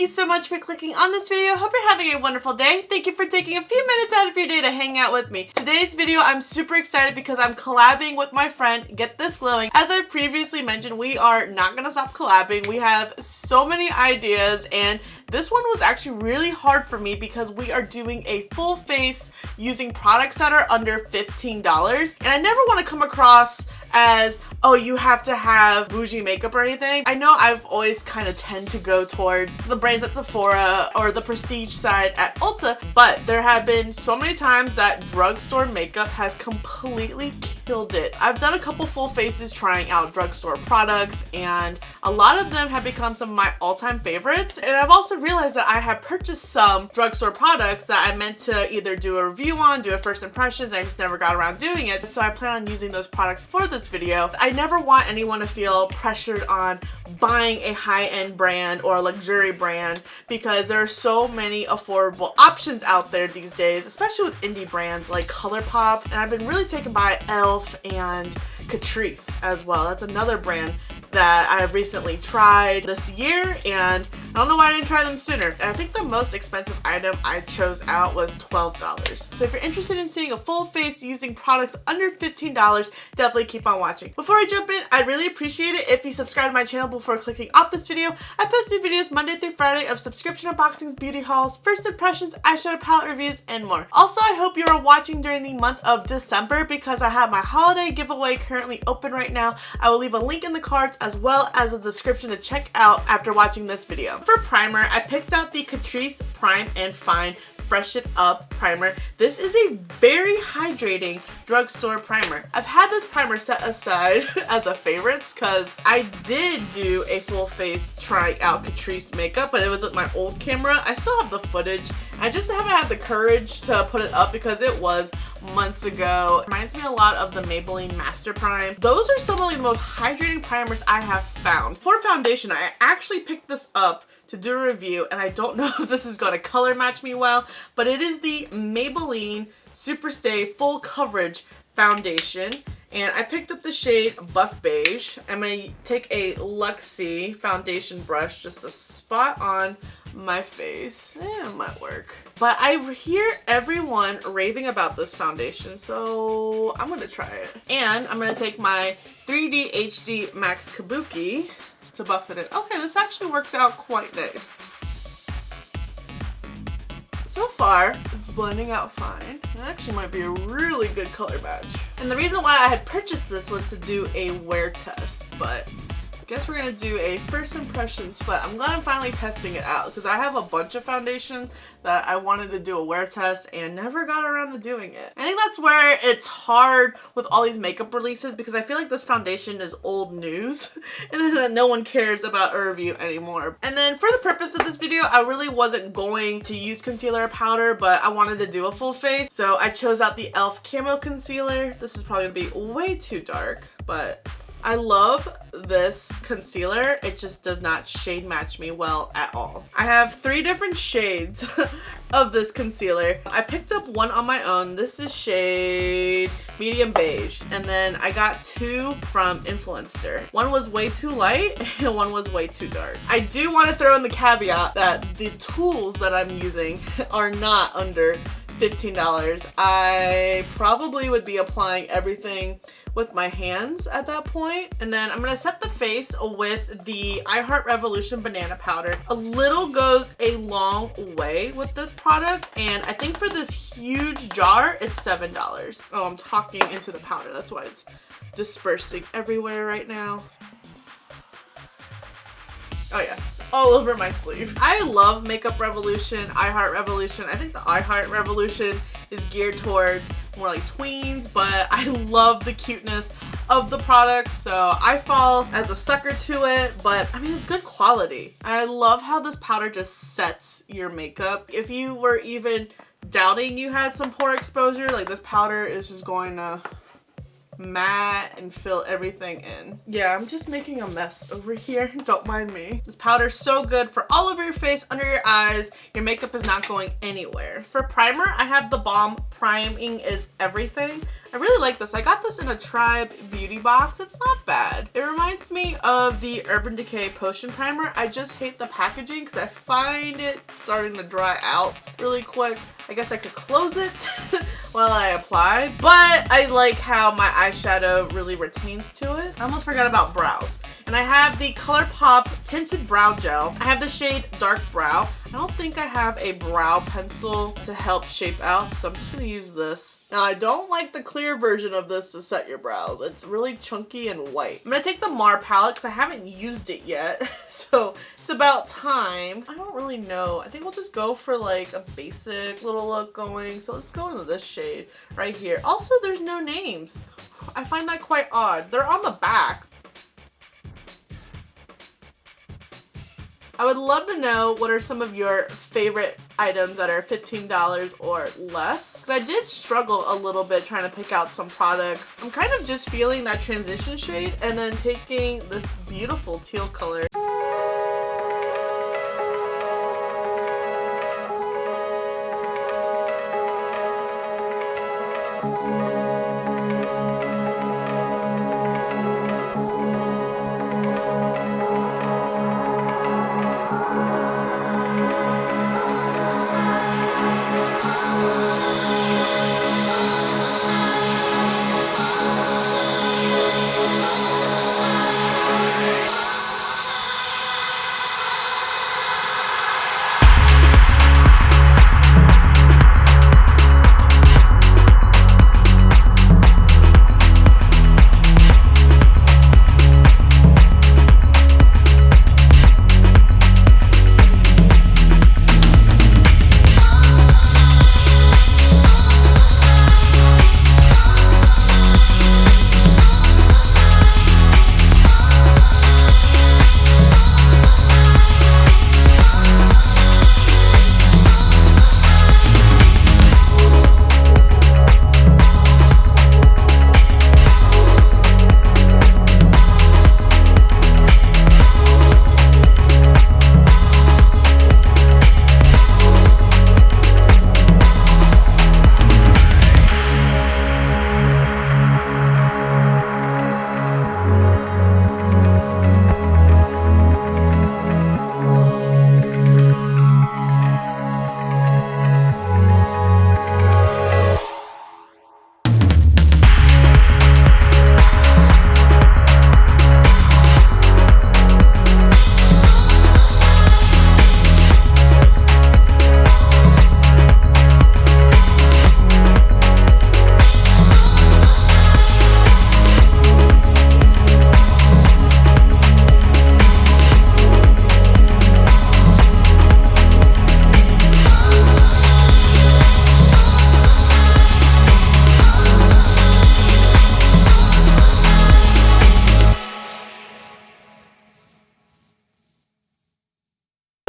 so much for clicking on this video. Hope you're having a wonderful day. Thank you for taking a few minutes out of your day to hang out with me. Today's video, I'm super excited because I'm collabing with my friend, Get This Glowing. As I previously mentioned, we are not gonna stop collabing. We have so many ideas, and this one was actually really hard for me because we are doing a full face using products that are under $15. And I never want to come across as, oh, you have to have bougie makeup or anything. I know I've always kind of tend to go towards the brands at Sephora or the prestige side at Ulta, but there have been so many times that drugstore makeup has completely killed it. I've done a couple full faces trying out drugstore products, and a lot of them have become some of my all-time favorites. And I've also realized that I have purchased some drugstore products that I meant to either do a review on, do a first impressions, I just never got around doing it. So I plan on using those products for this video. I never want anyone to feel pressured on buying a high-end brand or a luxury brand because there are so many affordable options out there these days, especially with indie brands like ColourPop. And I've been really taken by e.l.f. and Catrice as well. That's another brand that I have recently tried this year, and I don't know why I didn't try them sooner. And I think the most expensive item I chose out was $12. So if you're interested in seeing a full face using products under $15, definitely keep on watching. Before I jump in, I'd really appreciate it if you subscribe to my channel before clicking off this video. I post new videos Monday through Friday of subscription unboxings, beauty hauls, first impressions, eyeshadow palette reviews, and more. Also, I hope you are watching during the month of December because I have my holiday giveaway currently open right now. I will leave a link in the cards as well as a description to check out after watching this video. For primer, I picked out the Catrice Prime and Fine Fresh It Up primer. This is a very hydrating drugstore primer. I've had this primer set aside as a favorites because I did do a full face trying out Catrice makeup, but it was with my old camera. I still have the footage. I just haven't had the courage to put it up because it was months ago. It reminds me a lot of the Maybelline Master Prime. Those are some of the most hydrating primers I have found. For foundation, I actually picked this up to do a review, and I don't know if this is going to color match me well, but it is the Maybelline Superstay Full Coverage Foundation. And I picked up the shade Buff Beige. I'm going to take a LUXSB foundation brush just to spot on my face. It might work. But I hear everyone raving about this foundation, so I'm going to try it. And I'm going to take my 3D HD Max Kabuki to buff it in. Okay, this actually worked out quite nice. So far, it's blending out fine. It actually might be a really good color match. And the reason why I had purchased this was to do a wear test, but I guess we're gonna do a first impressions, but I'm glad I'm finally testing it out because I have a bunch of foundation that I wanted to do a wear test and never got around to doing it. I think that's where it's hard with all these makeup releases because I feel like this foundation is old news and then no one cares about a review anymore. And then for the purpose of this video, I really wasn't going to use concealer or powder, but I wanted to do a full face. So I chose out the e.l.f. Camo Concealer. This is probably gonna be way too dark, but I love this concealer. It just does not shade match me well at all. I have 3 different shades of this concealer. I picked up one on my own. This is shade Medium Beige. And then I got 2 from Influencer. One was way too light and one was way too dark. I do want to throw in the caveat that the tools that I'm using are not under $15. I probably would be applying everything with my hands at that point. And then I'm gonna set the face with the I Heart Revolution Banana Powder. A little goes a long way with this product, and I think for this huge jar, it's $7. Oh, I'm talking into the powder. That's why it's dispersing everywhere right now. Oh yeah, all over my sleeve. I love Makeup Revolution, I Heart Revolution. I think the I Heart Revolution is geared towards more like tweens, but I love the cuteness of the product, so I fall as a sucker to it, but I mean, it's good quality. I love how this powder just sets your makeup. If you were even doubting you had some pore exposure, like this powder is just going to matte and fill everything in. Yeah, I'm just making a mess over here. Don't mind me. This powder's so good for all over your face, under your eyes. Your makeup is not going anywhere. For primer, I have the Balm Priming is Everything. I really like this. I got this in a Tribe beauty box. It's not bad. It reminds me of the Urban Decay Potion Primer. I just hate the packaging because I find it starting to dry out really quick. I guess I could close it while I apply, but I like how my eyeshadow really retains to it. I almost forgot about brows. And I have the ColourPop Tinted Brow Gel. I have the shade Dark Brow. I don't think I have a brow pencil to help shape out, so I'm just gonna use this. Now, I don't like the clear version of this to set your brows. It's really chunky and white. I'm gonna take the Mar palette because I haven't used it yet, so it's about time. I don't really know. I think we'll just go for like a basic little look going. So let's go into this shade right here. Also, there's no names. I find that quite odd. They're on the back. I would love to know what are some of your favorite items that are $15 or less. Because I did struggle a little bit trying to pick out some products. I'm kind of just feeling that transition shade and then taking this beautiful teal color.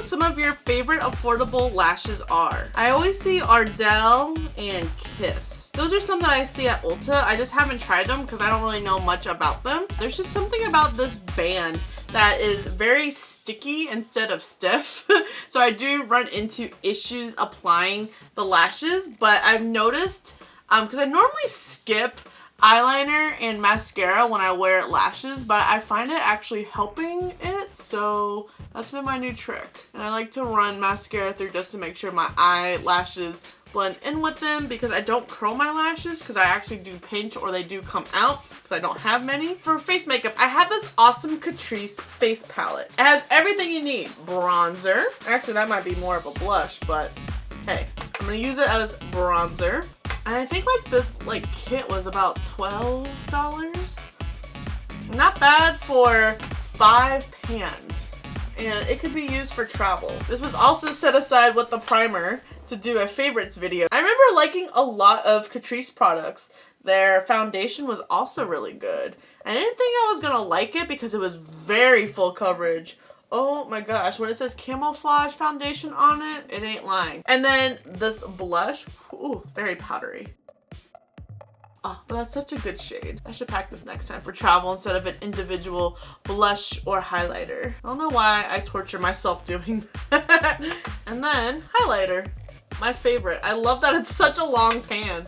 Some of your favorite affordable lashes are. I always see Ardell and Kiss. Those are some that I see at Ulta. I just haven't tried them because I don't really know much about them. There's just something about this band that is very sticky instead of stiff. So I do run into issues applying the lashes, but I've noticed, because I normally skip eyeliner and mascara when I wear lashes, but I find it actually helping it, so that's been my new trick. And I like to run mascara through just to make sure my eyelashes blend in with them, because I don't curl my lashes because I actually do pinch or they do come out because I don't have many. For face makeup, I have this awesome Catrice face palette. It has everything you need. Bronzer. Actually, that might be more of a blush, but hey, I'm gonna use it as bronzer. And I think like this kit was about $12. Not bad for 5 pans. And it could be used for travel. This was also set aside with the primer to do a favorites video. I remember liking a lot of Catrice products. Their foundation was also really good. I didn't think I was gonna like it because it was very full coverage. Oh my gosh, when it says camouflage foundation on it, it ain't lying. And then this blush, ooh, very powdery. Oh, that's such a good shade. I should pack this next time for travel instead of an individual blush or highlighter. I don't know why I torture myself doing that. And then highlighter, my favorite. I love that it's such a long pan.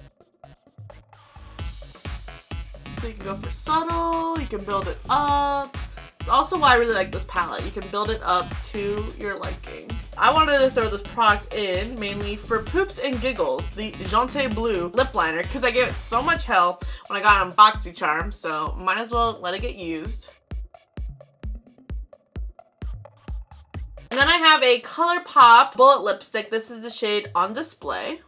So you can go for subtle, you can build it up. It's also why I really like this palette. You can build it up to your liking. I wanted to throw this product in mainly for poops and giggles, the Jante Blue lip liner, because I gave it so much hell when I got it on BOXYCHARM, so might as well let it get used. And then I have a ColourPop bullet lipstick. This is the shade On Display.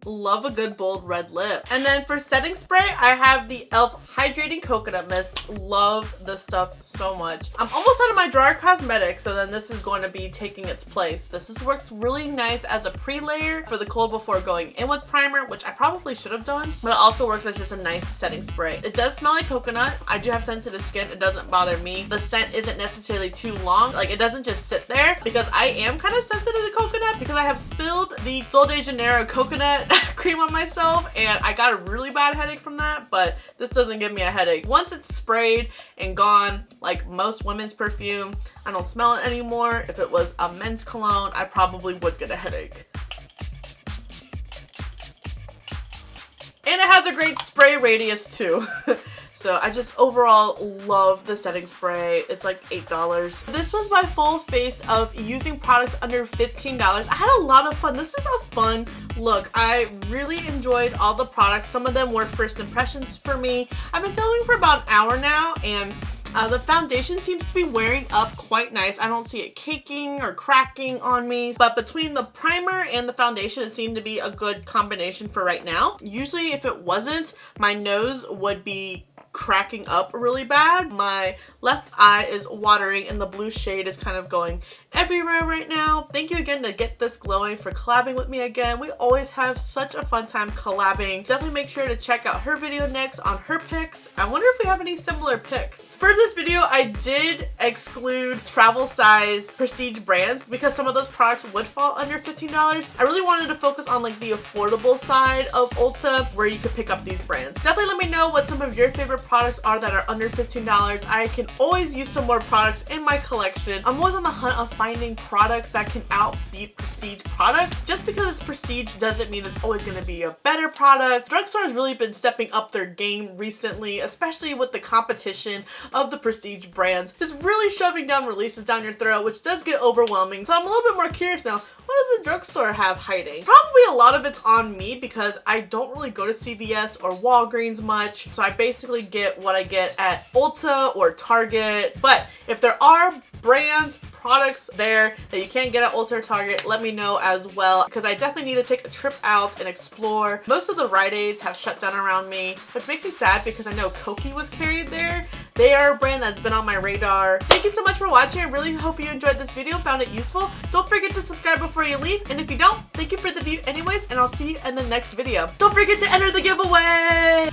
Love a good bold red lip. And then for setting spray, I have the e.l.f. Hydrating Coconut Mist. Love this stuff so much. I'm almost out of my Dryer Cosmetics, so then this is going to be taking its place. Works really nice as a pre-layer for the cold before going in with primer, which I probably should have done, but it also works as just a nice setting spray. It does smell like coconut. I do have sensitive skin. It doesn't bother me. The scent isn't necessarily too long. Like, it doesn't just sit there, because I am kind of sensitive to coconut because I have spilled the Sol de Janeiro coconut cream on myself and I got a really bad headache from that, but this doesn't give me a headache. Once it's sprayed and gone, like most women's perfume, I don't smell it anymore. If it was a men's cologne, I probably would get a headache. And it has a great spray radius too. So I just overall love the setting spray. It's like $8. This was my full face of using products under $15. I had a lot of fun. This is a fun look. I really enjoyed all the products. Some of them were first impressions for me. I've been filming for about an hour now, and the foundation seems to be wearing up quite nice. I don't see it caking or cracking on me, but between the primer and the foundation, it seemed to be a good combination for right now. Usually if it wasn't, my nose would be cracking up really bad. My left eye is watering and the blue shade is kind of going everywhere right now. Thank you again to Get This Glowing for collabing with me again. We always have such a fun time collabing. Definitely make sure to check out her video next on her picks. I wonder if we have any similar picks. For this video, I did exclude travel size prestige brands because some of those products would fall under $15. I really wanted to focus on like the affordable side of Ulta where you could pick up these brands. Definitely let me know what some of your favorite products are that are under $15. I can always use some more products in my collection. I'm always on the hunt of finding products that can outbeat prestige products. Just because it's prestige doesn't mean it's always going to be a better product. Drugstore has really been stepping up their game recently, especially with the competition of the prestige brands, just really shoving down releases down your throat, which does get overwhelming. So I'm a little bit more curious now. What does the drugstore have hiding? Probably a lot of it's on me because I don't really go to CVS or Walgreens much. So I basically get what I get at Ulta or Target. But if there are brands, products there that you can't get at Ulta or Target, let me know as well, because I definitely need to take a trip out and explore. Most of the Rite Aids have shut down around me, which makes me sad because I know Koki was carried there. They are a brand that's been on my radar. Thank you so much for watching. I really hope you enjoyed this video, found it useful. Don't forget to subscribe before you leave, and if you don't, thank you for the view anyways, and I'll see you in the next video. Don't forget to enter the giveaway!